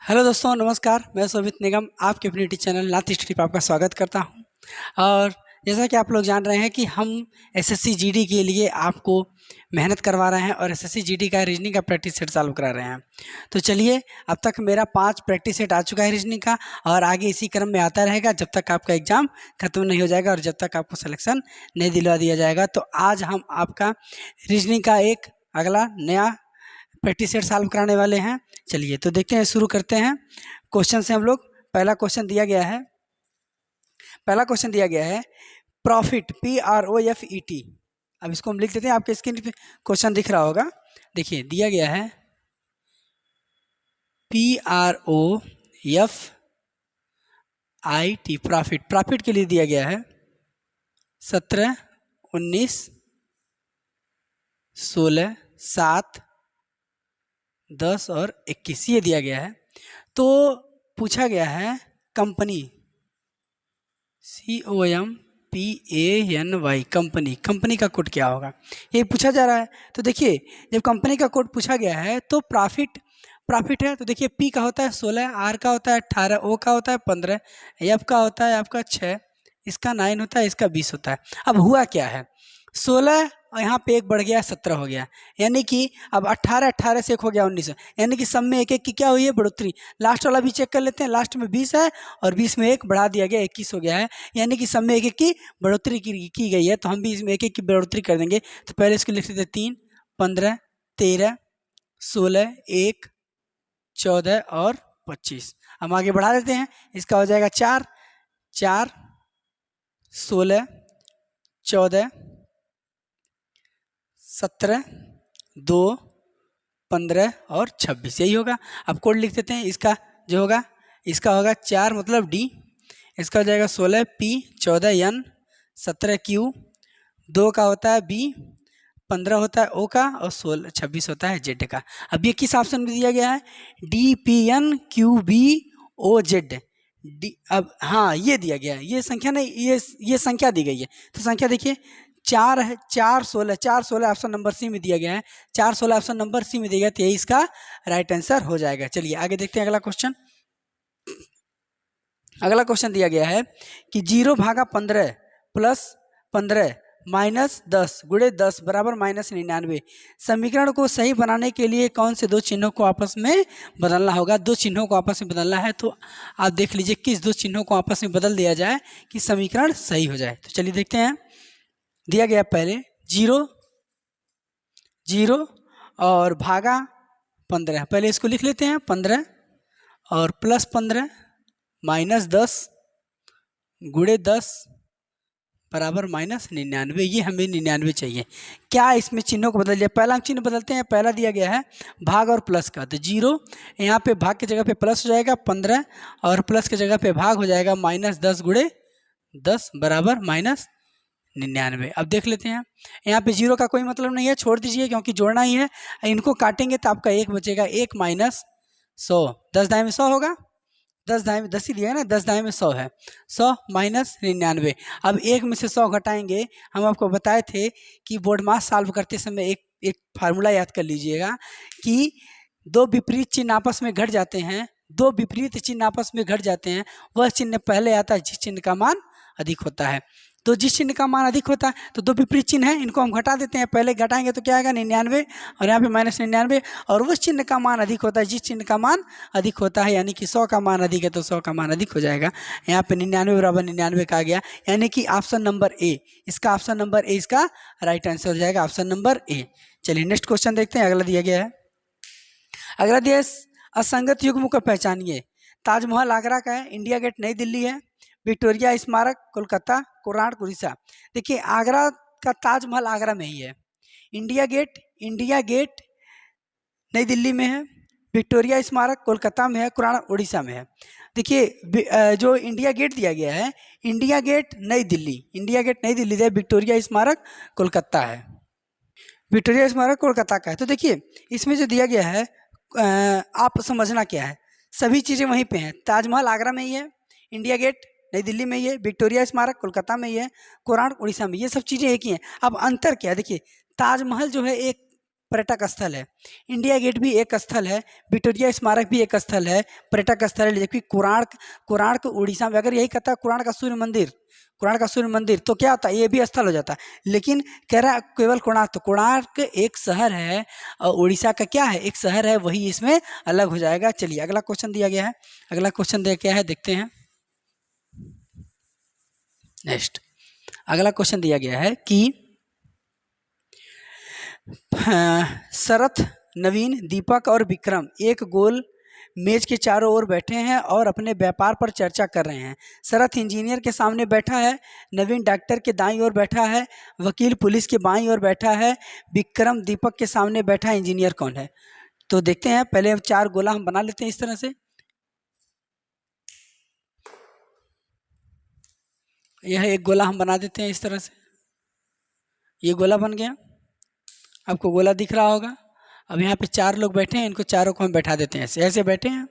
Hello दोस्तों, नमस्कार। मैं शोभित निगम आपके अपने यूट्यूब चैनल नाथ स्टडी पर आपका स्वागत करता हूं। और जैसा कि आप लोग जान रहे हैं कि हम एसएससी जीडी के लिए आपको मेहनत करवा रहे हैं और एसएससी जीडी का रीजनिंग का प्रैक्टिस सेट चालू करा रहे हैं। तो चलिए, अब तक मेरा 5 प्रैक्टिस सेट आ चुका है रीजनिंग का, और आगे इसी क्रम में आता रहेगा जब तक आपका एग्ज़ाम खत्म नहीं हो जाएगा और जब तक आपको सिलेक्शन नहीं दिलवा दिया जाएगा। तो आज हम आपका रीजनिंग का एक अगला नया प्रैक्टिस सेट सॉल्व कराने वाले हैं। चलिए तो देखते हैं, शुरू करते हैं क्वेश्चन से। हम लोग पहला क्वेश्चन दिया गया है प्रॉफिट PROFIT। अब इसको हम लिख देते हैं, आपके स्क्रीन पे क्वेश्चन दिख रहा होगा। देखिए, दिया गया है PROFIT, प्रॉफिट के लिए दिया गया है 17, 19, 16, 7, 10 और 21 ये दिया गया है। तो पूछा गया है कंपनी COMPANY, कंपनी का कोड क्या होगा, ये पूछा जा रहा है। तो देखिए, जब कंपनी का कोड पूछा गया है तो प्रॉफिट है। तो देखिए, P का होता है 16, R का होता है 18, O का होता है 15, F का होता है आपका 6, इसका 9 होता है, इसका 20 होता है। अब हुआ क्या है, 16 और यहाँ पे एक बढ़ गया 17 हो गया, यानी कि अब 18 से एक हो गया 19, यानी कि सब में एक एक की क्या हुई है, बढ़ोतरी। लास्ट वाला भी चेक कर लेते हैं, लास्ट में 20 है और 20 में एक बढ़ा दिया गया, 21 हो गया है, यानी कि सब में एक एक की बढ़ोतरी की गई है। तो हम भी इसमें एक एक की बढ़ोतरी कर देंगे। तो पहले इसको लिख देते 3, 15, 13, 16, 1, 14 और 25। हम आगे बढ़ा देते हैं, इसका हो जाएगा 4, 16, 14, 17, 2, 15 और 26, यही होगा। अब कोड लिख देते हैं, इसका जो होगा, इसका होगा 4 मतलब D, इसका हो जाएगा 16 P, 14 N, 17 Q, 2 का होता है B, 15 होता है O का और 26 होता है Z का। अब ये किस ऑप्शन में दिया गया है, DPNQBOZ डी। अब हाँ, ये दिया गया है, ये संख्या नहीं, ये संख्या दी गई है। तो संख्या देखिए 4 है, 4, 16 ऑप्शन नंबर सी में दिया गया है, 4, 16 ऑप्शन नंबर सी में दिया गया, तो यही इसका राइट आंसर हो जाएगा। चलिए आगे देखते हैं अगला क्वेश्चन। अगला क्वेश्चन दिया गया है कि 0/15 + 15 - 10 × 10 = -99। समीकरण को सही बनाने के लिए कौन से दो चिन्हों को आपस में बदलना होगा। दो चिन्हों को आपस में बदलना है, तो आप देख लीजिए किस दो चिन्हों को आपस में बदल दिया जाए कि समीकरण सही हो जाए। तो चलिए देखते हैं, दिया गया पहले 0 और भागा 15। पहले इसको लिख लेते हैं 15 और +15 - 10 × 10 = -99। ये हमें 99 चाहिए। क्या इसमें चिन्हों को बदल दिया, पहला हम चिन्ह बदलते हैं। पहला दिया गया है भाग और प्लस का, तो 0 यहाँ पे भाग की जगह पे प्लस हो जाएगा 15 और प्लस की जगह पे भाग हो जाएगा -10 × 10 = -99। अब देख लेते हैं, यहाँ पे 0 का कोई मतलब नहीं है, छोड़ दीजिए क्योंकि जोड़ना ही है। इनको काटेंगे तो आपका 1 बचेगा, 1 - 100, 10 दाएं में 100 होगा, 10 दाएं में 10 ही दिया है ना, 10 दाएं में 100 है, 100 - 99। अब 1 में से 100 घटाएंगे। हम आपको बताए थे कि बोर्ड मास सॉल्व करते समय एक फार्मूला याद कर लीजिएगा कि दो विपरीत चिन्ह आपस में घट जाते हैं, दो विपरीत चिन्ह आपस में घट जाते हैं, वह चिन्ह पहले आता है जिस चिन्ह का मान अधिक होता है। तो जिस चिन्ह का मान अधिक होता है, तो दो विपरीत चिन्ह है, इनको हम घटा देते हैं। पहले घटाएंगे तो क्या आएगा, 99, और यहाँ पे -99। और उस चिन्ह का मान अधिक होता है जिस चिन्ह का मान अधिक होता है, यानी कि 100 का मान अधिक है तो 100 का मान अधिक हो जाएगा। यहाँ पे 99 = 99 का आ गया, यानी कि ऑप्शन नंबर ए, इसका ऑप्शन नंबर ए इसका राइट आंसर हो जाएगा, ऑप्शन नंबर ए। चलिए नेक्स्ट क्वेश्चन देखते हैं। अगला दिया गया है, अगला दिया असंगत युग्म को पहचानिए। ताजमहल आगरा का है, इंडिया गेट नई दिल्ली है, विक्टोरिया स्मारक कोलकाता, कोणार्क उड़ीसा। देखिए, आगरा का ताजमहल आगरा में ही है, इंडिया गेट नई दिल्ली में है, विक्टोरिया स्मारक कोलकाता में है, कोणार्क उड़ीसा में है। देखिए, जो इंडिया गेट दिया गया है, इंडिया गेट नई दिल्ली है, विक्टोरिया स्मारक कोलकाता है, विक्टोरिया स्मारक कोलकाता का है। तो देखिए, इसमें जो दिया गया है, आप समझना क्या है, सभी चीज़ें वहीं पे हैं। ताजमहल आगरा में ही है, इंडिया गेट नई दिल्ली में ही है, विक्टोरिया स्मारक कोलकाता में ही है, कोणार्क उड़ीसा में, ये सब चीज़ें एक ही हैं। अब अंतर क्या है, देखिए, ताजमहल जो है एक पर्यटक स्थल है। इंडिया गेट भी एक स्थल है, विक्टोरिया स्मारक भी एक स्थल है, पर्यटक स्थल है। जबकि कोणार्क उड़ीसा में, अगर यही कहता है कोणार्क का सूर्य मंदिर तो क्या होता है, ये भी स्थल हो जाता है। लेकिन कह रहा है केवल कोणार्क, तो कोणार्क एक शहर है और उड़ीसा का क्या है, एक शहर है, वही इसमें अलग हो जाएगा। चलिए अगला क्वेश्चन दिया गया है, अगला क्वेश्चन दिया क्या है देखते हैं। नेक्स्ट अगला क्वेश्चन दिया गया है कि शरथ, नवीन, दीपक और विक्रम एक गोल मेज के चारों ओर बैठे हैं और अपने व्यापार पर चर्चा कर रहे हैं। शरथ इंजीनियर के सामने बैठा है, नवीन डॉक्टर के दाईं ओर बैठा है, वकील पुलिस के बाईं ओर बैठा है, विक्रम दीपक के सामने बैठा है। इंजीनियर कौन है? तो देखते हैं, पहले हम 4 गोला हम बना लेते हैं इस तरह से। यह एक गोला हम बना देते हैं इस तरह से, ये गोला बन गया, आपको गोला दिख रहा होगा। अब यहाँ पे 4 लोग बैठे हैं, इनको चारों को हम बैठा देते हैं, ऐसे ऐसे बैठे हैं।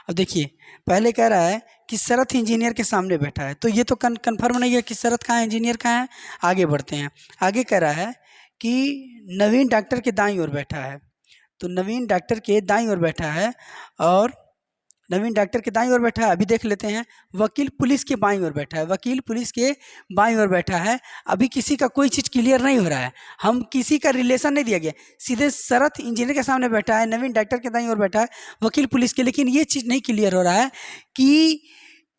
अब देखिए पहले कह रहा है कि शरथ इंजीनियर के सामने बैठा है, तो ये तो कन्फर्म नहीं है कि शरथ कहाँ है, इंजीनियर कहाँ है। आगे बढ़ते हैं, आगे कह रहा है कि नवीन डॉक्टर के दाईं ओर बैठा है, तो नवीन डॉक्टर के दाईं ओर बैठा है, और नवीन डॉक्टर के दाईं ओर बैठा है। अभी देख लेते हैं, वकील पुलिस के बाईं ओर बैठा है, वकील पुलिस के बाईं ओर बैठा है। अभी किसी का कोई चीज़ क्लियर नहीं हो रहा है, हम किसी का रिलेशन नहीं दिया गया, सीधे शरथ इंजीनियर के सामने बैठा है, नवीन डॉक्टर के दाईं ओर बैठा है, वकील पुलिस के। लेकिन ये चीज़ नहीं क्लियर हो रहा है कि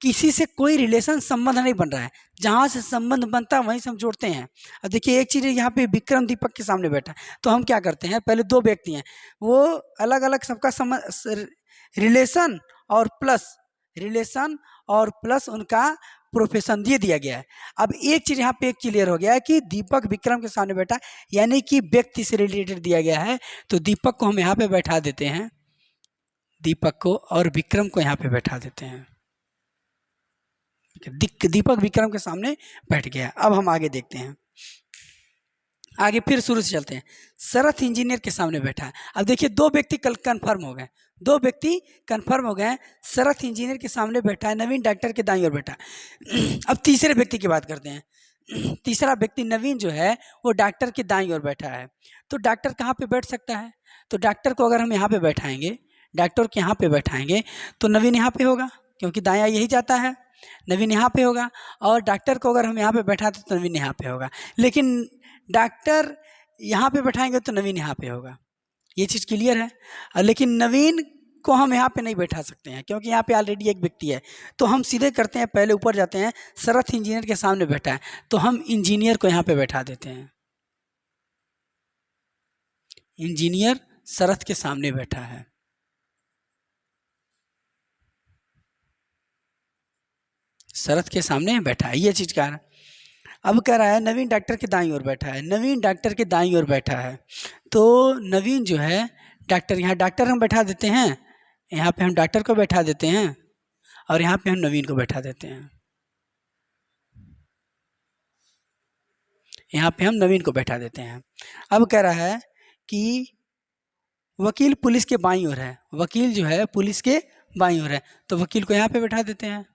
किसी से कोई रिलेशन संबंध नहीं बन रहा है, जहाँ से संबंध बनता है वहीं से हम जोड़ते हैं। अब देखिए एक चीज़ यहाँ पे विक्रम दीपक के सामने बैठा है, तो हम क्या करते हैं, पहले 2 व्यक्ति हैं, वो अलग अलग सबका रिलेशन और प्लस उनका प्रोफेशन ये दिया गया है। अब एक चीज़ यहाँ पे क्लियर हो गया है कि दीपक विक्रम के सामने बैठा, यानी कि व्यक्ति से रिलेटेड दिया गया है, तो दीपक को हम यहाँ पे बैठा देते हैं, दीपक को, और विक्रम को यहाँ पे बैठा देते हैं। दीपक विक्रम के सामने बैठ गया। अब हम आगे देखते हैं, आगे फिर शुरू से चलते हैं। शरथ इंजीनियर के सामने बैठा है। अब देखिए 2 व्यक्ति कल कन्फर्म हो गए, 2 व्यक्ति कन्फर्म हो गए। शरथ इंजीनियर के सामने बैठा है, नवीन डॉक्टर के दाईं ओर बैठा है। अब तीसरे व्यक्ति की बात करते हैं। तीसरा व्यक्ति नवीन जो है वो डॉक्टर के दाईं ओर बैठा है, तो डॉक्टर कहाँ पे बैठ सकता है, तो डॉक्टर को अगर हम यहाँ पे बैठाएंगे, डॉक्टर के यहाँ पे बैठाएंगे तो नवीन यहाँ पे होगा, क्योंकि दायां यही जाता है, नवीन यहाँ पे होगा। और डॉक्टर को अगर हम यहाँ पे बैठाते तो नवीन यहाँ पे होगा। लेकिन डॉक्टर यहाँ पे बैठाएंगे तो नवीन यहाँ पे होगा, ये चीज़ क्लियर है। लेकिन नवीन को हम यहाँ पे नहीं बैठा सकते हैं, क्योंकि यहाँ पे ऑलरेडी एक व्यक्ति है। तो हम सीधे करते हैं, पहले ऊपर जाते हैं, शरथ इंजीनियर के सामने बैठा है, तो हम इंजीनियर को यहाँ पे बैठा देते हैं। इंजीनियर शरथ के सामने बैठा है, शरथ के सामने बैठा है, ये चीज़ कह रहा है। अब कह रहा है नवीन डॉक्टर के दाईं ओर बैठा है, नवीन डॉक्टर के दाईं ओर बैठा है, तो नवीन जो है डॉक्टर, यहाँ डॉक्टर हम बैठा देते हैं, यहाँ पे हम डॉक्टर को बैठा देते हैं, और यहाँ पे हम नवीन को बैठा देते हैं, यहाँ पे हम नवीन को बैठा देते हैं। अब कह रहा है कि वकील पुलिस के बाईं ओर है, वकील जो है पुलिस के बाईं ओर है, तो वकील को यहाँ पे बैठा देते हैं,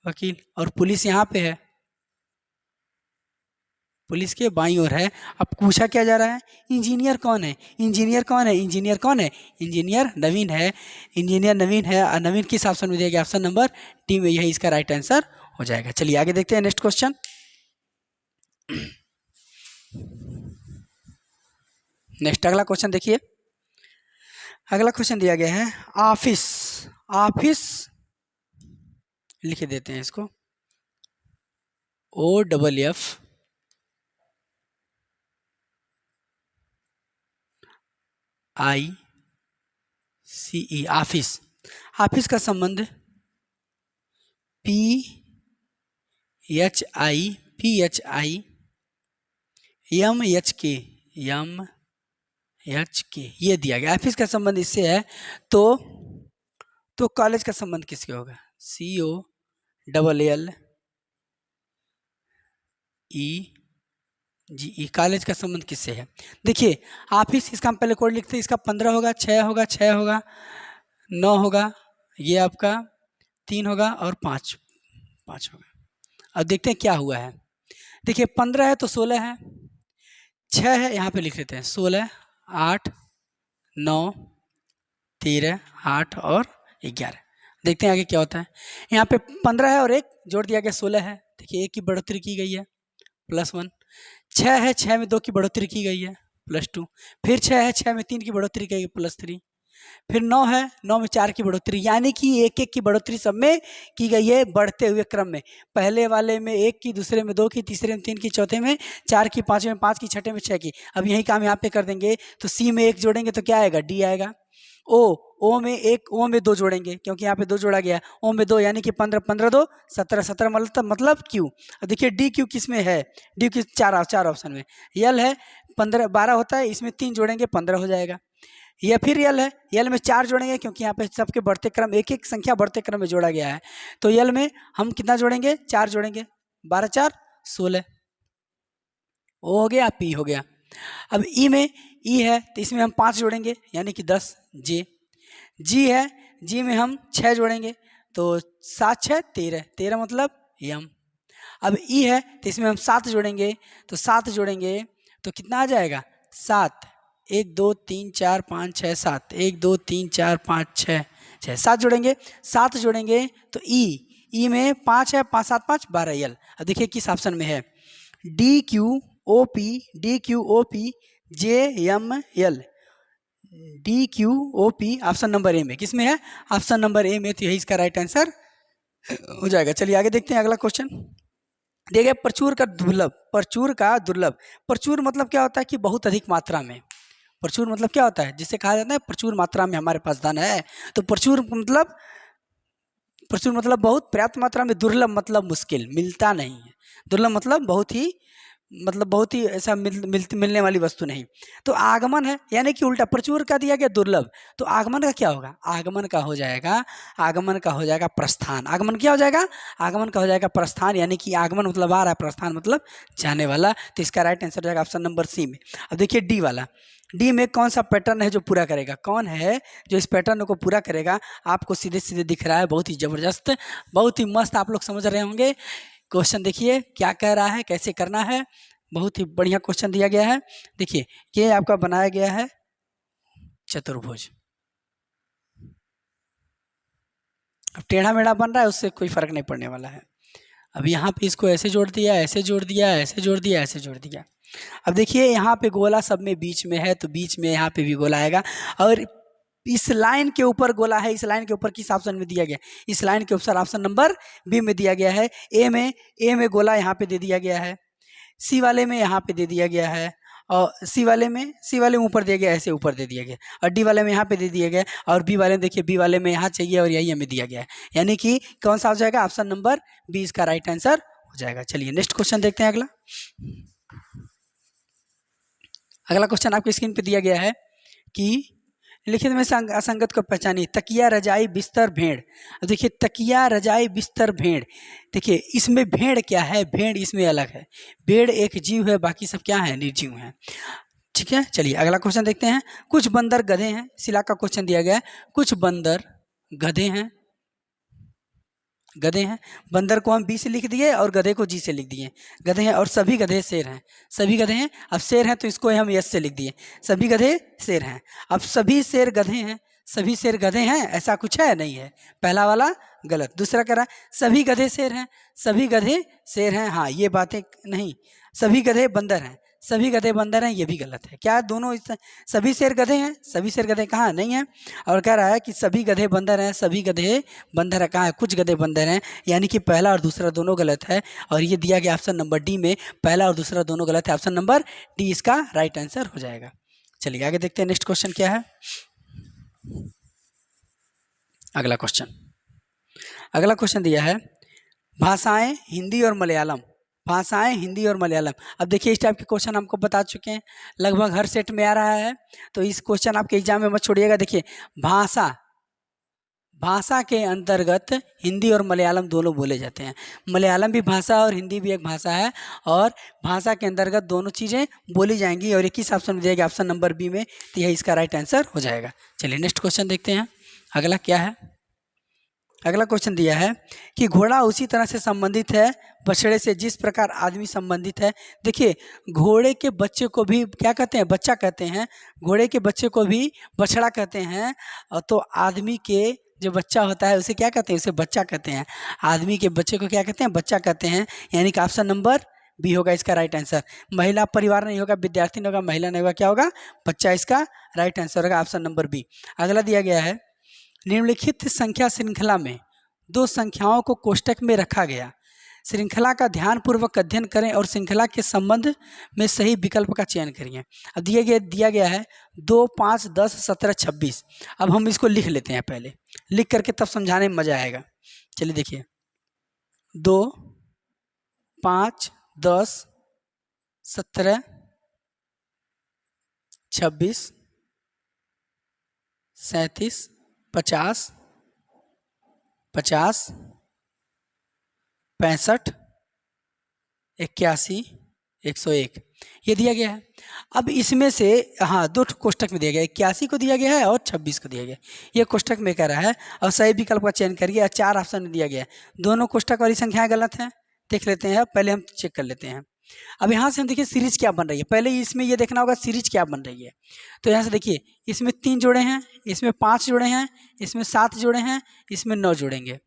वकील, और पुलिस यहाँ पे है, पुलिस के बाईं ओर है। अब पूछा क्या जा रहा है, इंजीनियर कौन है, इंजीनियर कौन है, इंजीनियर कौन है, इंजीनियर नवीन है, इंजीनियर नवीन है। और नवीन किस ऑप्शन में दिया गया, ऑप्शन नंबर डी में, यही इसका राइट आंसर हो जाएगा। चलिए आगे देखते हैं नेक्स्ट क्वेश्चन। नेक्स्ट अगला क्वेश्चन देखिए, अगला क्वेश्चन दिया गया है ऑफिस, ऑफिस लिख देते हैं इसको, OFF ICE, ऑफिस। ऑफिस का संबंध PHI ये दिया गया, ऑफिस का संबंध इससे है। तो कॉलेज का संबंध किसके होगा, COLLEGE, कॉलेज का संबंध किससे है। देखिए ऑफिस, इसका हम पहले कोड लिखते हैं, इसका 15 होगा, 6 होगा, 6 होगा, 9 होगा, ये आपका 3 होगा, और 5 होगा। अब देखते हैं क्या हुआ है। देखिए 15 है तो 16 है, 6 है, यहाँ पे लिख लेते हैं 16, 8, 9, 13, 8 और 11। देखते हैं आगे क्या होता है। यहाँ पे 15 है और एक जोड़ दिया गया 16 है। देखिए 1 की बढ़ोतरी की गई है +1। 6 है, 6 में 2 की बढ़ोतरी की गई है +2। फिर 6 है, 6 में 3 की बढ़ोतरी की गई है +3। फिर 9 है, 9 में 4 की बढ़ोतरी, यानी कि 1-1 की बढ़ोतरी सब में की गई है बढ़ते हुए क्रम में। पहले वाले में 1 की, दूसरे में 2 की, तीसरे में 3 की, चौथे में 4 की, पाँचवें में 5 की, छठे में 6 की। अब यही काम यहाँ पे कर देंगे तो सी में 1 जोड़ेंगे तो क्या आएगा, डी आएगा। ओ में 1, ओ में 2 जोड़ेंगे क्योंकि यहाँ पे 2 जोड़ा गया, ओ में 2 यानी कि 15, 15 2 17, 17 मतलब क्यू। अब देखिए डी क्यू किस में है, डी क्यू चार ऑप्शन में। यल है 15, 12 होता है, इसमें 3 जोड़ेंगे 15 हो जाएगा। या फिर यल है, यल में 4 जोड़ेंगे क्योंकि यहाँ पे सबके बढ़ते क्रम, एक एक संख्या बढ़ते क्रम में जोड़ा गया है। तो यल में हम कितना जोड़ेंगे, 4 जोड़ेंगे, 12 4 16। ओ हो गया, पी हो गया। अब ई में, ई है तो इसमें हम 5 जोड़ेंगे यानी कि 10, जे। जी है, जी में हम 6 जोड़ेंगे तो 7 6 13, 13 मतलब यम। अब ई है तो इसमें हम 7 जोड़ेंगे तो 7 जोड़ेंगे तो कितना आ जाएगा, 7। 1 2 3 4 5 6 7, 1 2 3 4 5 6 6 7 जोड़ेंगे, 7 जोड़ेंगे तो ई में 5 है, 5 7 5 12 यल। अब देखिए किस ऑप्शन में है, D Q O P J M L, D Q O P option number A में, किस में है, ऑप्शन नंबर ए में। तो यही इसका राइट आंसर हो जाएगा। चलिए आगे देखते हैं अगला क्वेश्चन। दिया गया प्रचुर का दुर्लभ, प्रचुर का दुर्लभ। प्रचुर मतलब क्या होता है कि बहुत अधिक मात्रा में। प्रचुर मतलब क्या होता है, जिसे कहा जाता है प्रचुर मात्रा में हमारे पास धन है। तो प्रचुर मतलब बहुत, पर्याप्त मात्रा में, दुर्लभ मतलब मुश्किल, मिलता नहीं है। दुर्लभ मतलब बहुत ही ऐसा मिलने वाली वस्तु नहीं। तो आगमन है यानी कि उल्टा, प्रचुर का दिया गया दुर्लभ, तो आगमन का क्या होगा, आगमन का हो जाएगा प्रस्थान। आगमन क्या हो जाएगा, आगमन का हो जाएगा प्रस्थान, यानी कि आगमन मतलब आ रहा है, प्रस्थान मतलब जाने वाला। तो इसका राइट आंसर हो जाएगा ऑप्शन नंबर सी में। अब देखिए डी वाला, डी में कौन सा पैटर्न है जो पूरा करेगा, कौन है जो इस पैटर्न को पूरा करेगा। आपको सीधे सीधे दिख रहा है, बहुत ही जबरदस्त, बहुत ही मस्त, आप लोग समझ रहे होंगे। क्वेश्चन देखिए क्या कह रहा है, कैसे करना है, बहुत ही बढ़िया क्वेश्चन दिया गया है। देखिए ये आपका बनाया गया है चतुर्भुज। अब टेढ़ा मेढ़ा बन रहा है, उससे कोई फर्क नहीं पड़ने वाला है। अब यहाँ पे इसको ऐसे जोड़ दिया, ऐसे जोड़ दिया, ऐसे जोड़ दिया, ऐसे जोड़ दिया। अब देखिए यहाँ पे गोला सब में बीच में है, तो बीच में यहाँ पे भी गोला आएगा। और इस लाइन के ऊपर गोला है, इस लाइन के ऊपर किस ऑप्शन में दिया गया, इस लाइन के ऊपर ऑप्शन नंबर बी में दिया गया है। ए में गोला यहाँ पे दे दिया गया है, सी वाले में यहाँ पे दे दिया गया है, और सी वाले में ऊपर दिया गया, ऐसे ऊपर दे दिया गया, और डी वाले में यहाँ पे दे दिया गया, और बी वाले में देखिए, बी वाले में यहाँ चाहिए और यही हमें दिया गया है, यानी कि कौन सा हो जाएगा, ऑप्शन नंबर बी इसका राइट आंसर हो जाएगा। चलिए नेक्स्ट क्वेश्चन देखते हैं। अगला क्वेश्चन आपकी स्क्रीन पे दिया गया है कि लिखित में असंगत को पहचानिए। तकिया रजाई बिस्तर भेड़। अब देखिए तकिया रजाई बिस्तर भेड़, देखिए इसमें भेड़ क्या है, भेड़ इसमें अलग है। भेड़ एक जीव है, बाकी सब क्या है, निर्जीव हैं। ठीक है, चलिए अगला क्वेश्चन देखते हैं। कुछ बंदर गधे हैं, शिला का क्वेश्चन दिया गया है। कुछ बंदर गधे हैं, बंदर को हम बी से लिख दिए और गधे को जी से लिख दिए। गधे हैं और सभी गधे शेर हैं, सभी गधे हैं। अब शेर हैं तो इसको हम यस से लिख दिए, सभी गधे शेर हैं। अब सभी शेर गधे हैं, सभी शेर गधे हैं, ऐसा कुछ है नहीं है, पहला वाला गलत। दूसरा कह रहा है सभी गधे शेर हैं, सभी गधे शेर हैं, हाँ ये बातें नहीं। सभी गधे बंदर हैं, सभी गधे बंदर हैं, ये भी गलत है। क्या दोनों सभी शेर गधे हैं, सभी शेर गधे कहाँ नहीं है। और कह रहा है कि सभी गधे बंदर हैं, सभी गधे बंदर है, कहाँ है, कुछ गधे बंदर हैं, यानी कि पहला और दूसरा दोनों गलत है। और ये दिया गया ऑप्शन नंबर डी में पहला और दूसरा दोनों गलत है, ऑप्शन नंबर डी इसका राइट आंसर हो जाएगा। चलिए आगे देखते हैं नेक्स्ट क्वेश्चन क्या है। अगला क्वेश्चन दिया है भाषाएं हिंदी और मलयालम, भाषाएं हिंदी और मलयालम। अब देखिए इस टाइप के क्वेश्चन हमको बता चुके हैं, लगभग हर सेट में आ रहा है, तो इस क्वेश्चन आपके एग्जाम में मत छोड़िएगा। देखिए भाषा के अंतर्गत हिंदी और मलयालम दोनों बोले जाते हैं। मलयालम भी भाषा और हिंदी भी एक भाषा है, और भाषा के अंतर्गत दोनों चीज़ें बोली जाएंगी। और 21 ऑप्शन में दिया गया ऑप्शन नंबर बी में, तो यही इसका राइट आंसर हो जाएगा। चलिए नेक्स्ट क्वेश्चन देखते हैं। अगला क्या है, अगला क्वेश्चन दिया है कि घोड़ा उसी तरह से संबंधित है बछड़े से जिस प्रकार आदमी संबंधित है। देखिए, घोड़े के बच्चे को भी क्या कहते हैं? बच्चा कहते हैं। घोड़े के बच्चे को भी बछड़ा कहते हैं। तो आदमी के जो बच्चा होता है उसे क्या कहते हैं? उसे बच्चा कहते हैं। आदमी के बच्चे को क्या कहते हैं? बच्चा कहते हैं। यानी कि ऑप्शन नंबर बी होगा इसका राइट आंसर। महिला परिवार नहीं होगा, विद्यार्थी नहीं होगा, महिला नहीं होगा, क्या होगा? बच्चा इसका राइट आंसर होगा, ऑप्शन नंबर बी। अगला दिया गया है, निम्नलिखित संख्या श्रृंखला में दो संख्याओं को कोष्टक में रखा गया। श्रृंखला का ध्यानपूर्वक अध्ययन करें और श्रृंखला के संबंध में सही विकल्प का चयन करिए। अब दिया गया है 2, 5, 10, 17, 26। अब हम इसको लिख लेते हैं, पहले लिख करके तब समझाने में मजा आएगा। चलिए देखिए, 2, 5, 10, 17, 26, 37, 50, 50, 65, 81, 101 ये दिया गया है। अब इसमें से हाँ, दो कोष्टक में दिया गया है, 81 को दिया गया है और 26 को दिया गया है। ये कोष्टक में कह रहा है और सही विकल्प का चयन करिए। 4 ऑप्शन में दिया गया है। दोनों कोष्टक वाली संख्याएं गलत हैं, देख लेते हैं। पहले हम चेक कर लेते हैं। अब यहाँ से हम देखिए सीरीज क्या बन रही है। पहले इसमें ये देखना होगा सीरीज क्या बन रही है। तो यहाँ से देखिए, इसमें 3 जोड़े हैं, इसमें 5 जोड़े हैं, इसमें 7 जोड़े हैं, इसमें 9 जोड़ेंगे,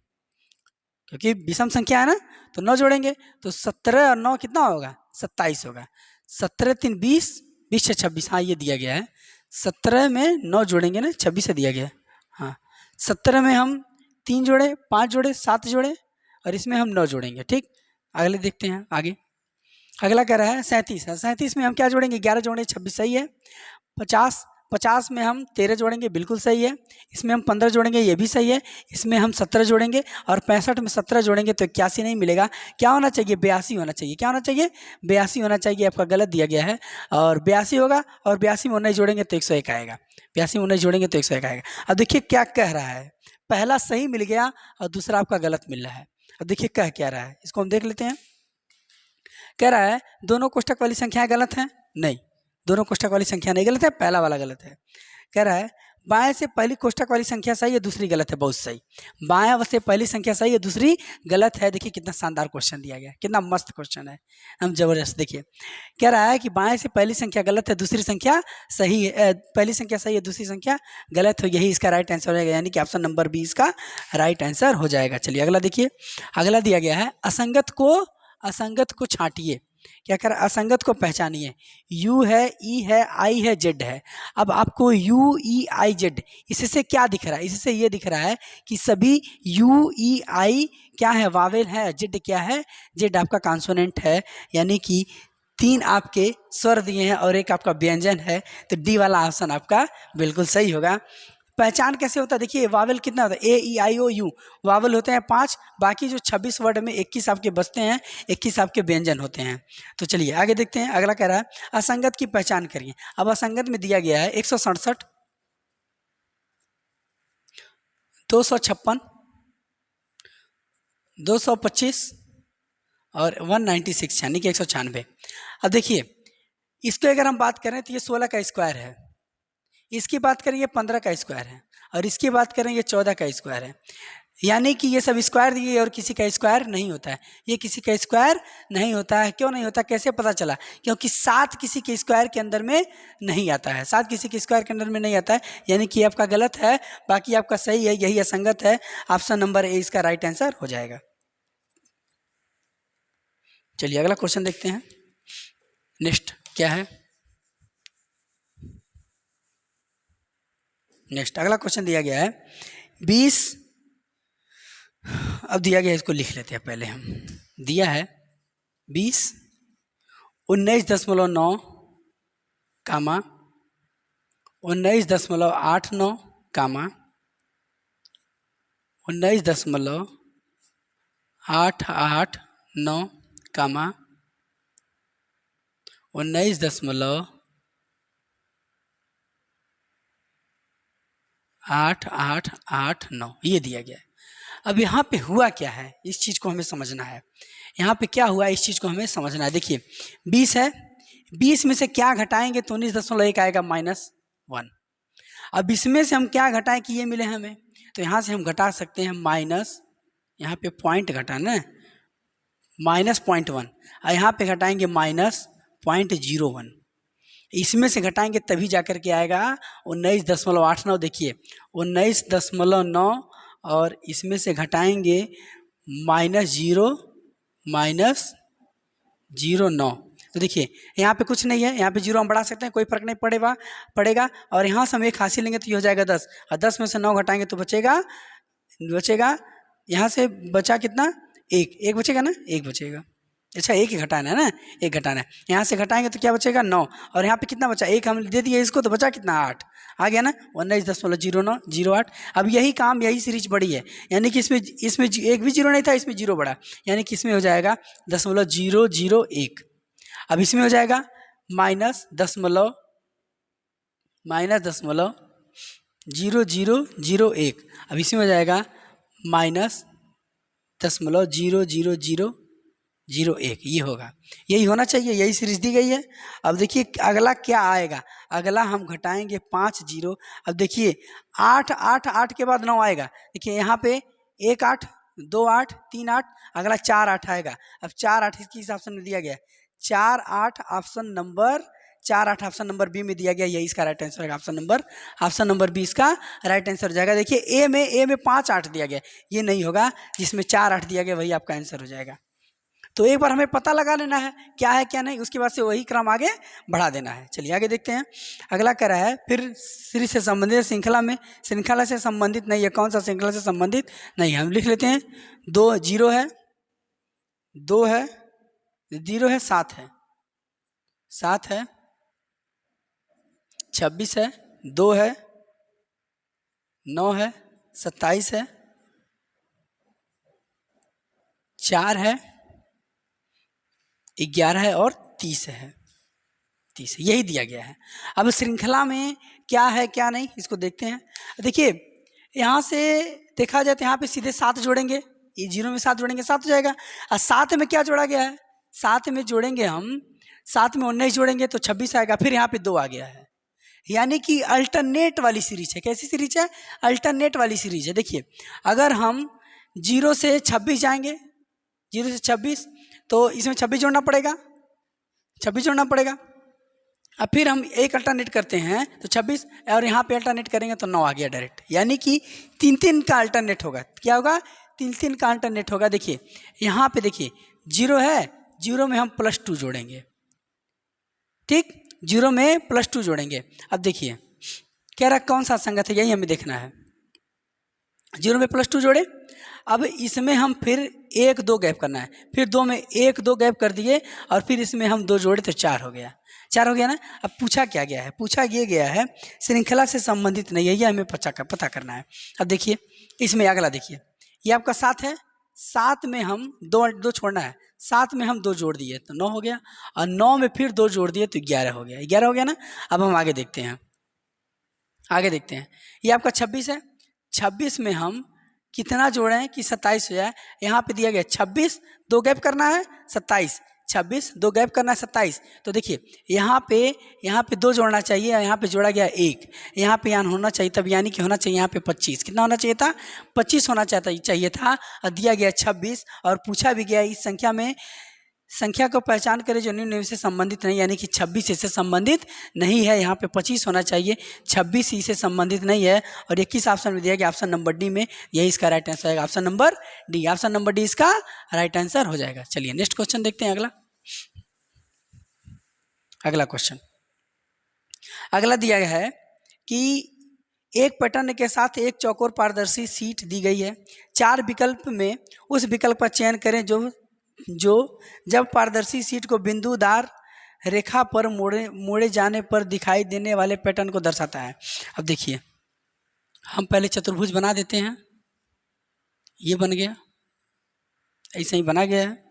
क्योंकि विषम संख्या है ना, तो 9 जोड़ेंगे। तो 17 और 9 कितना होगा? 27 होगा। 17 3 20, 20 से 26। हाँ, ये दिया गया है। 17 में 9 जोड़ेंगे ना, 26 से दिया गया है। हाँ, 17 में हम 3 जोड़े, 5 जोड़े, 7 जोड़े और इसमें हम 9 जोड़ेंगे। ठीक, अगले देखते हैं आगे। अगला कह रहा है 37 है। 37 में हम क्या जोड़ेंगे? 11 जोड़ेंगे, 26 सही है। 50 में हम 13 जोड़ेंगे, बिल्कुल सही है। इसमें हम 15 जोड़ेंगे, ये भी सही है। इसमें हम 17 जोड़ेंगे और 65 में 17 जोड़ेंगे तो 81 नहीं मिलेगा। क्या होना चाहिए? 82 होना चाहिए। क्या होना चाहिए? 82 होना चाहिए। आपका गलत दिया गया है और 82 होगा और 82 में 19 जोड़ेंगे तो 101 आएगा। 82 में 19 जोड़ेंगे तो 101 आएगा। अब देखिए क्या कह रहा है, पहला सही मिल गया और दूसरा आपका गलत मिल रहा है। अब देखिए कह क्या रहा है, इसको हम देख लेते हैं। कह रहा है दोनों कोष्टक वाली संख्याएं गलत हैं। नहीं, दोनों कोष्टक वाली संख्या नहीं गलत है, पहला वाला गलत है। कह रहा है बाएं से पहली कोष्टक वाली संख्या सही है, दूसरी गलत है। बहुत सही। बाएं से पहली संख्या सही है, दूसरी गलत है। देखिए कितना शानदार क्वेश्चन दिया गया, कितना मस्त क्वेश्चन है, हम जबरदस्त। देखिए कह रहा है कि बाएं से पहली संख्या गलत है, दूसरी संख्या सही है। पहली संख्या सही है, दूसरी संख्या गलत हो, यही इसका राइट आंसर हो जाएगा। यानी कि ऑप्शन नंबर बी इसका राइट आंसर हो जाएगा। चलिए अगला देखिए। अगला दिया गया है असंगत को छांटिए। क्या कर? असंगत को पहचानिए। U है, E है, I है, Z है। अब आपको U, E, I, Z इससे क्या दिख रहा है? इससे ये दिख रहा है कि सभी U, E, I क्या है? वावेल है। Z क्या है? Z आपका कॉन्सोनेंट है। यानी कि 3 आपके स्वर दिए हैं और एक आपका व्यंजन है, तो डी वाला ऑप्शन आपका बिल्कुल सही होगा। पहचान कैसे होता है? देखिए वावेल कितना होता है? A, E, I, O, U Wavell होते हैं 5, बाकी जो 26 वर्ड में 21 आपके बचते हैं, 21 आपके व्यंजन होते हैं। तो चलिए आगे देखते हैं। अगला कह रहा है असंगत की पहचान करिए। अब असंगत में दिया गया है 167, 256, 225 और 196 यानी कि 196। अब देखिए इसको अगर हम बात करें तो ये 16 का स्क्वायर है, इसकी बात करें ये 15 का स्क्वायर है और इसकी बात करें ये 14 का स्क्वायर है। यानी कि ये सब स्क्वायर दिए और किसी का स्क्वायर नहीं होता है। ये किसी का स्क्वायर नहीं होता है। क्यों नहीं होता? कैसे पता चला? क्योंकि 7 किसी के स्क्वायर के अंदर में नहीं आता है। 7 किसी के स्क्वायर के अंदर में नहीं आता है, यानी कि आपका गलत है, बाकी आपका सही है। यही असंगत है। ऑप्शन नंबर ए इसका राइट आंसर हो जाएगा। चलिए अगला क्वेश्चन देखते हैं। नेक्स्ट क्या है? नेक्स्ट अगला क्वेश्चन दिया गया है 20। अब दिया गया, इसको लिख लेते हैं पहले हम। दिया है 20, 19.9 कामा 19.89 कामा 19.889 कामा 19.8889 ये दिया गया है। अब यहाँ पे हुआ क्या है, इस चीज़ को हमें समझना है। यहाँ पे क्या हुआ, इस चीज़ को हमें समझना है। देखिए 20 है, 20 में से क्या घटाएंगे तो 19.1 आएगा -1। अब इसमें से हम क्या घटाएं कि ये मिले हमें, तो यहाँ से हम घटा सकते हैं माइनस, यहाँ पे पॉइंट घटाना है, -0.1 और यहाँ पे घटाएंगे -0.01। इसमें से घटाएंगे तभी जा कर के आएगा 19.89। देखिए 19.9 और इसमें से घटाएंगे -0.09। तो देखिए यहाँ पे कुछ नहीं है, यहाँ पे 0 हम बढ़ा सकते हैं, कोई फर्क नहीं पड़ेगा। और यहाँ से हम 1 हासिल लेंगे तो ये हो जाएगा 10 और 10 में से 9 घटाएंगे तो बचेगा यहाँ से बचा कितना, 1 बचेगा ना, 1 बचेगा। अच्छा 1 ही घटाना है ना, 1 घटाना है। यहाँ से घटाएंगे तो क्या बचेगा 9 और यहाँ पे कितना बचा, 1 हम दे दिए इसको तो बचा कितना 8 आ गया ना, 19.0908। अब यही काम, यही सीरीज बड़ी है, यानी कि इसमें एक भी 0 नहीं था, इसमें 0 बढ़ा, यानी कि इसमें हो जाएगा 0.001। अब इसमें हो जाएगा -0.0001। अब इसमें हो जाएगा -0.00001। ये होगा, यही होना चाहिए, यही सीरीज दी गई है। अब देखिए अगला क्या आएगा, अगला हम घटाएंगे 5 0। अब देखिए 8 के बाद 9 आएगा। देखिए यहाँ पे 1 8 2 8 3 8, अगला 4 8 आएगा। अब 4 8 किस ऑप्शन में दिया गया है, 4 8 ऑप्शन नंबर बी में दिया गया, यही इसका राइट आंसर है। ऑप्शन नंबर बी इसका राइट आंसर हो जाएगा। देखिए ए में 5 8 दिया गया, ये नहीं होगा, जिसमें 4 8 दिया गया वही आपका आंसर हो जाएगा। तो एक बार हमें पता लगा लेना है क्या है क्या नहीं, उसके बाद से वही क्रम आगे बढ़ा देना है। चलिए आगे देखते हैं। अगला कह रहा है फिर सीरीज से संबंधित श्रृंखला से संबंधित नहीं है। कौन सा श्रृंखला से संबंधित नहीं है, हम लिख लेते हैं। 2 0 है, 2 है, 0 है, 7 है, 26 है, 2 है, 9 है, 27 है, 4 है, 11 है और 30 है। यही दिया गया है। अब श्रृंखला में क्या है क्या नहीं इसको देखते हैं। देखिए यहाँ से देखा जाए तो यहाँ पे सीधे 7 जोड़ेंगे, ये 0 में 7 जोड़ेंगे 7 हो जाएगा। और 7 में क्या जोड़ा गया है, 7 में जोड़ेंगे हम, 7 में 19 जोड़ेंगे तो 26 आएगा। फिर यहाँ पे 2 आ गया है, यानी कि अल्टरनेट वाली सीरीज है। कैसी सीरीज है, अल्टरनेट वाली सीरीज है। देखिए अगर हम 0 से 26 जाएंगे, 0 से 26 तो इसमें 26 जोड़ना पड़ेगा, 26 जोड़ना पड़ेगा। अब फिर हम एक अल्टरनेट करते हैं तो 26 और यहाँ पे अल्टरनेट करेंगे तो 9 आ गया डायरेक्ट, यानी कि 3 का अल्टरनेट होगा। क्या होगा, 3 का अल्टरनेट होगा। देखिए यहाँ पे देखिए 0 है, 0 में हम +2 जोड़ेंगे, ठीक, 0 में +2 जोड़ेंगे। अब देखिए कह रहा कौन सा संगत है, यही हमें देखना है। 0 में +2 जोड़े, अब इसमें हम फिर 1 2 गैप करना है, फिर 2 में 1 2 गैप कर दिए और फिर इसमें हम 2 जोड़े तो 4 हो गया, 4 हो गया ना। अब पूछा क्या गया है, पूछा ये गया है श्रृंखला से संबंधित नहीं है, ये हमें पता करना है। अब देखिए इसमें अगला देखिए, ये आपका 7 है, 7 में हम 2 छोड़ना है, 7 में हम 2 जोड़ दिए तो 9 हो गया और 9 में फिर 2 जोड़ दिए तो 11 हो गया, 11 हो गया ना। अब हम आगे देखते हैं, ये आपका 26 है, 26 में हम कितना जोड़ें कि 27 हो जाए। यहाँ पे दिया गया 26 2 गैप करना है 27, 26 2 गैप करना है 27। तो देखिए यहाँ पे 2 जोड़ना चाहिए, यहाँ पे जोड़ा गया 1, यहाँ पे होना चाहिए तब, यानी कि होना चाहिए यहाँ पे 25। कितना होना चाहिए था, 25 होना चाहिए था और दिया गया 26। और पूछा भी गया इस संख्या को पहचान करें जो निम्न से संबंधित नहीं, यानी कि 26 इससे संबंधित नहीं है। यहाँ पे 25 होना चाहिए, 26 इससे संबंधित नहीं है। और 21 ऑप्शन में दिया गया, ऑप्शन नंबर डी में, यही इसका राइट आंसर है। ऑप्शन नंबर डी इसका राइट आंसर हो जाएगा। चलिए नेक्स्ट क्वेश्चन देखते हैं। अगला क्वेश्चन अगला दिया गया है कि एक पैटर्न के साथ एक चौकोर पारदर्शी शीट दी गई है। 4 विकल्प में उस विकल्प का चयन करें जो जब पारदर्शी शीट को बिंदुदार रेखा पर मोड़े जाने पर दिखाई देने वाले पैटर्न को दर्शाता है। अब देखिए हम पहले चतुर्भुज बना देते हैं, ये बन गया, ऐसे ही बना गया है।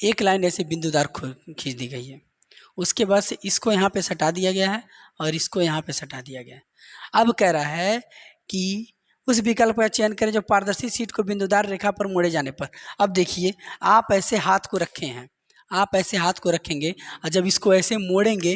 एक लाइन ऐसे बिंदुदार खींच दी गई है, उसके बाद से इसको यहाँ पे सटा दिया गया है और इसको यहाँ पे सटा दिया गया है। अब कह रहा है कि उस विकल्प का चयन करें जो पारदर्शी शीट को बिंदुदार रेखा पर मोड़े जाने पर। अब देखिए आप ऐसे हाथ को रखे हैं, आप ऐसे हाथ को रखेंगे और जब इसको ऐसे मोड़ेंगे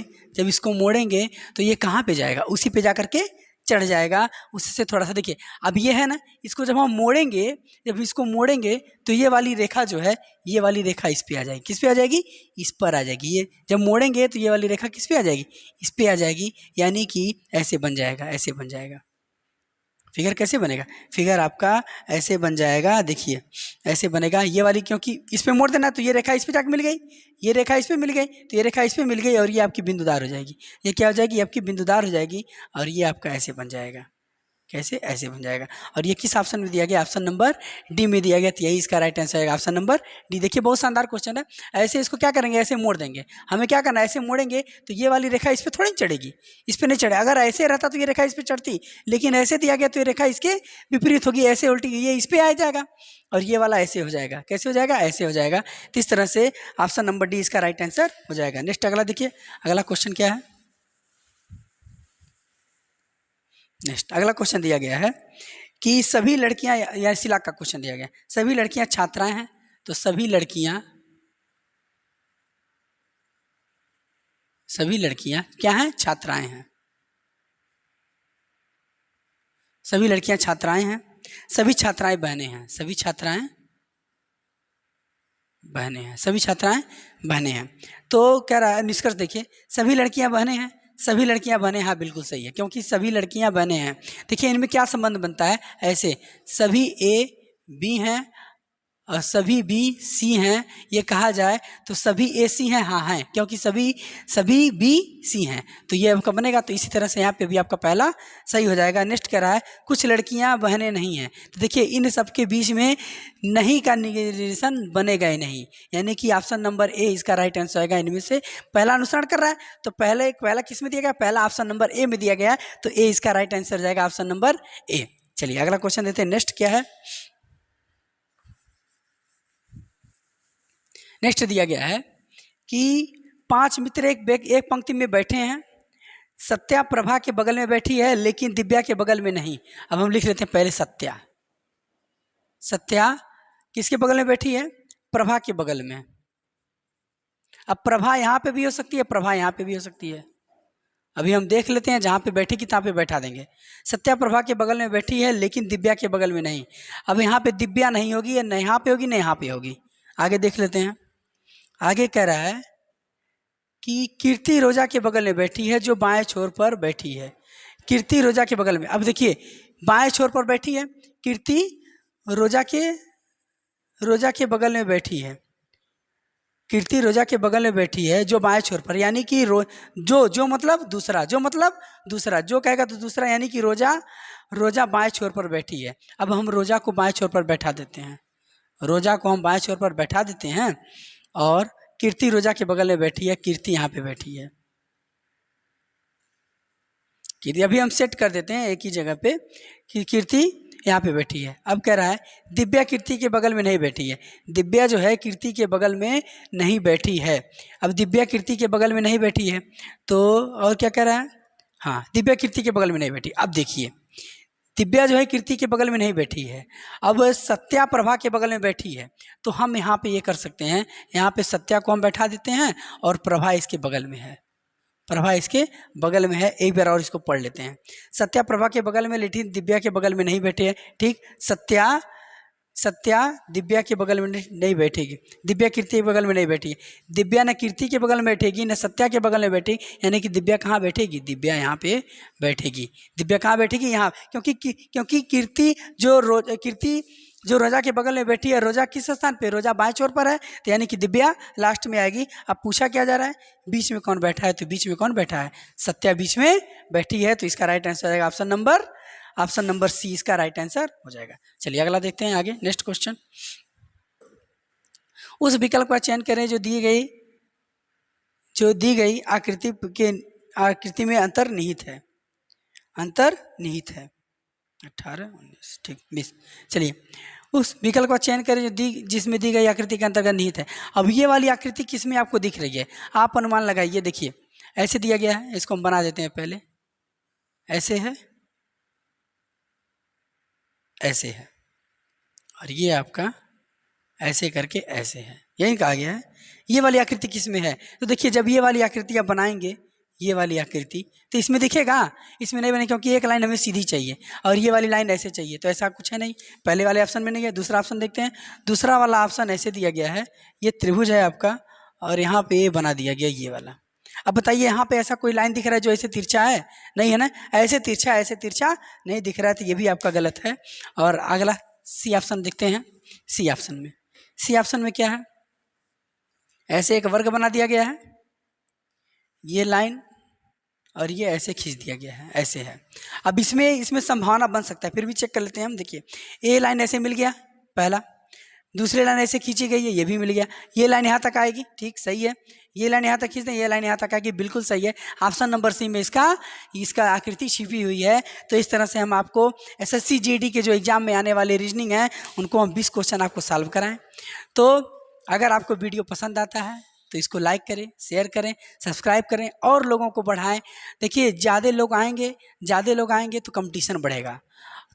तो ये कहाँ पे जाएगा, उसी पे जा करके चढ़ जाएगा उससे थोड़ा सा। देखिए अब ये है ना, इसको जब हम मोड़ेंगे, जब इसको मोड़ेंगे तो ये वाली रेखा जो है, ये वाली रेखा इस पे आ जाएगी। किस पे आ जाएगी? इस पर आ जाएगी। ये जब मोड़ेंगे तो ये वाली रेखा किस पे आ जाएगी? इस पे आ जाएगी, यानी कि ऐसे बन जाएगा, ऐसे बन जाएगा। फिगर कैसे बनेगा? फिगर आपका ऐसे बन जाएगा, देखिए ऐसे बनेगा। ये वाली क्योंकि इस पे मोड़ देना तो ये रेखा इस पे जाके मिल गई, ये रेखा इस पे मिल गई, तो ये रेखा इस पे मिल गई और ये आपकी बिंदुदार हो जाएगी। ये क्या हो जाएगी? आपकी बिंदुदार हो जाएगी और ये आपका ऐसे बन जाएगा। कैसे? ऐसे बन जाएगा। और ये किस ऑप्शन में दिया गया? ऑप्शन नंबर डी में दिया गया, तो यही इसका राइट आंसर आएगा, ऑप्शन नंबर डी। देखिए बहुत शानदार क्वेश्चन है। ऐसे इसको क्या करेंगे? ऐसे मोड़ देंगे। हमें क्या करना है? ऐसे मोड़ेंगे तो ये वाली रेखा इस पर थोड़ी चढ़ेगी, इस पर नहीं चढ़े। अगर ऐसे रहता तो ये रेखा इस पर चढ़ती, लेकिन ऐसे दिया गया तो ये रेखा इसके विपरीत होगी, ऐसे उल्टी, ये इस पर आ जाएगा और ये वाला ऐसे हो जाएगा। कैसे हो जाएगा? ऐसे हो जाएगा। तो इस तरह से ऑप्शन नंबर डी इसका राइट आंसर हो जाएगा। नेक्स्ट अगला देखिए, अगला क्वेश्चन क्या है? नेक्स्ट अगला क्वेश्चन दिया गया है कि सभी लड़कियां, या इसी लाख का क्वेश्चन दिया गया, सभी लड़कियां छात्राएं हैं, तो सभी लड़कियां क्या हैं? छात्राएं हैं। सभी लड़कियां छात्राएं हैं, सभी छात्राएं बहनें हैं, सभी छात्राएं बहनें हैं, सभी छात्राएं बहनें हैं। तो क्या रहा है निष्कर्ष? देखिए सभी लड़कियां बहनें हैं, सभी लड़कियां बहनें, हाँ बिल्कुल सही है, क्योंकि सभी लड़कियां बहनें हैं। देखिए इनमें क्या संबंध बनता है? ऐसे सभी ए बी हैं और सभी बी सी हैं, ये कहा जाए तो सभी ए सी हैं, हाँ हैं, क्योंकि सभी बी सी हैं, तो ये आपका बनेगा। तो इसी तरह से यहाँ पे भी आपका पहला सही हो जाएगा। नेक्स्ट कह रहा है कुछ लड़कियाँ बहनें नहीं हैं, तो देखिए इन सब के बीच में नहीं का निगेशन बनेगा ही नहीं, यानी कि ऑप्शन नंबर ए इसका राइट आंसर आएगा। इनमें से पहला अनुसरण कर रहा है, तो पहला किस में दिया गया? पहला ऑप्शन नंबर ए में दिया गया है, तो ए इसका राइट आंसर जाएगा, ऑप्शन नंबर ए। चलिए अगला क्वेश्चन देते हैं। नेक्स्ट क्या है? नेक्स्ट दिया गया है कि 5 मित्र एक पंक्ति में बैठे हैं, सत्या प्रभा के बगल में बैठी है लेकिन दिव्या के बगल में नहीं। अब हम लिख लेते हैं पहले सत्या किसके बगल में बैठी है? प्रभा के बगल में। अब प्रभा यहाँ पे भी हो सकती है, प्रभा यहाँ पे भी हो सकती है। अभी हम देख लेते हैं, जहाँ पे बैठेगी तहाँ पे बैठा देंगे। सत्या प्रभा के बगल में बैठी है लेकिन दिव्या के बगल में नहीं। अब यहाँ पे दिव्या नहीं होगी, या न यहाँ पे होगी न यहाँ पे होगी। आगे देख लेते हैं। आगे कह रहा है कि कीर्ति रोजा के बगल में बैठी है, जो बाएं छोर पर बैठी है। कीर्ति रोजा के बगल में, अब देखिए बाएं छोर पर बैठी है, कीर्ति रोजा के बगल में बैठी है, कीर्ति रोजा के बगल में बैठी है जो बाएं छोर पर, यानी कि जो मतलब दूसरा, जो कहेगा तो दूसरा, यानी कि रोजा बाएं छोर पर बैठी है। अब हम रोजा को बाएं छोर पर बैठा देते हैं, रोजा को हम बाएं छोर पर बैठा देते हैं और कीर्ति रोजा के बगल में बैठी है, कीर्ति यहाँ पे बैठी है। कीर्ति अभी हम सेट कर देते हैं एक ही जगह पे कि कीर्ति यहाँ पे बैठी है। अब कह रहा है दिव्या कीर्ति के बगल में नहीं बैठी है, दिव्या जो है कीर्ति के बगल में नहीं बैठी है। अब दिव्या कीर्ति के बगल में नहीं बैठी है तो और क्या कह रहा है? हाँ, दिव्या कीर्ति के बगल में नहीं बैठी। अब देखिए दिव्या जो है कीर्ति के बगल में नहीं बैठी है, अब सत्या प्रभा के बगल में बैठी है, तो हम यहाँ पे ये कर सकते हैं, यहाँ पे सत्या को हम बैठा देते हैं और प्रभा इसके बगल में है, प्रभा इसके बगल में है। एक बार और इसको पढ़ लेते हैं। सत्या प्रभा के बगल में, लेकिन दिव्या के बगल में नहीं बैठे है। ठीक, सत्या दिव्या के बगल में नहीं बैठेगी, दिव्या कीर्ति के बगल में नहीं बैठी है, दिव्या न कीर्ति के बगल में बैठेगी न सत्या के बगल में बैठेगी, यानी कि दिव्या कहाँ बैठेगी? दिव्या यहाँ पे बैठेगी। दिव्या कहाँ बैठेगी? यहाँ, क्योंकि कीर्ति जो रोजा के बगल में बैठी है, रोजा किस स्थान पे? रोजा बाएं छोर पर है, तो यानी कि दिव्या लास्ट में आएगी। अब पूछा क्या जा रहा है? बीच में कौन बैठा है? तो बीच में कौन बैठा है? सत्या बीच में बैठी है, तो इसका राइट आंसर आएगा ऑप्शन नंबर सी इसका राइट आंसर हो जाएगा। चलिए अगला देखते हैं आगे। नेक्स्ट क्वेश्चन, उस विकल्प का चयन करें जो दी गई आकृति में अंतर्निहित है। 18, 19, ठीक 20। चलिए उस विकल्प का चयन करें जिसमें दी गई आकृति के अंतर्गत निहित है। अब ये वाली आकृति किस में आपको दिख रही है? आप अनुमान लगाइए। देखिए ऐसे दिया गया है, इसको हम बना देते हैं पहले। ऐसे है, ऐसे है, और ये आपका ऐसे करके ऐसे है, यही कहा गया है। ये वाली आकृति किस में है? तो देखिए जब ये वाली आकृति आप बनाएंगे, ये वाली आकृति, तो इसमें दिखेगा, इसमें नहीं बने क्योंकि एक लाइन हमें सीधी चाहिए और ये वाली लाइन ऐसे चाहिए, तो ऐसा कुछ है नहीं, पहले वाले ऑप्शन में नहीं है। दूसरा ऑप्शन देखते हैं, दूसरा वाला ऑप्शन ऐसे दिया गया है, ये त्रिभुज है आपका और यहाँ पे ये बना दिया गया ये वाला। अब बताइए यहाँ पे ऐसा कोई लाइन दिख रहा है जो ऐसे तिरछा है? नहीं है ना, ऐसे तिरछा नहीं दिख रहा है, तो ये भी आपका गलत है। और अगला सी ऑप्शन देखते हैं। सी ऑप्शन में क्या है, ऐसे एक वर्ग बना दिया गया है, ये लाइन और ये ऐसे खींच दिया गया है, ऐसे है। अब इसमें संभावना बन सकता है, फिर भी चेक कर लेते हैं हम। देखिए ये लाइन ऐसे मिल गया पहला, दूसरी लाइन ऐसे खींची गई है, ये भी मिल गया, ये लाइन यहाँ तक आएगी, ठीक सही है, ये लाइन यहाँ तक खींच दें, ये लाइन यहाँ तक आएगी, बिल्कुल सही है। ऑप्शन नंबर सी में इसका आकृति छिपी हुई है। तो इस तरह से हम आपको SSC GD के जो एग्जाम में आने वाले रीजनिंग हैं उनको हम 20 क्वेश्चन आपको सॉल्व कराएं। तो अगर आपको वीडियो पसंद आता है तो इसको लाइक करें, शेयर करें, सब्सक्राइब करें और लोगों को बढ़ाएं। देखिए ज़्यादा लोग आएंगे तो कंपटीशन बढ़ेगा,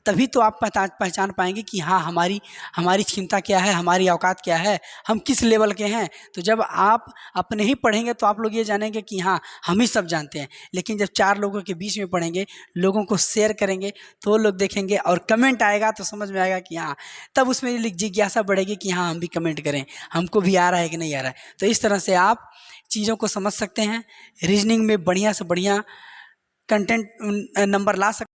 तभी तो आप पहचान पाएंगे कि हाँ हमारी क्षमता क्या है, हमारी औकात क्या है, हम किस लेवल के हैं। तो जब आप अपने ही पढ़ेंगे तो आप लोग ये जानेंगे कि हाँ हम ही सब जानते हैं। लेकिन जब 4 लोगों के बीच में पढ़ेंगे, लोगों को शेयर करेंगे, तो लोग देखेंगे और कमेंट आएगा तो समझ में आएगा कि हाँ, तब उसमें जिज्ञासा बढ़ेगी कि हाँ हम भी कमेंट करें, हमको भी आ रहा है कि नहीं आ रहा है। तो इस तरह से आप चीज़ों को समझ सकते हैं, रीजनिंग में बढ़िया से बढ़िया कंटेंट नंबर ला सकते हैं।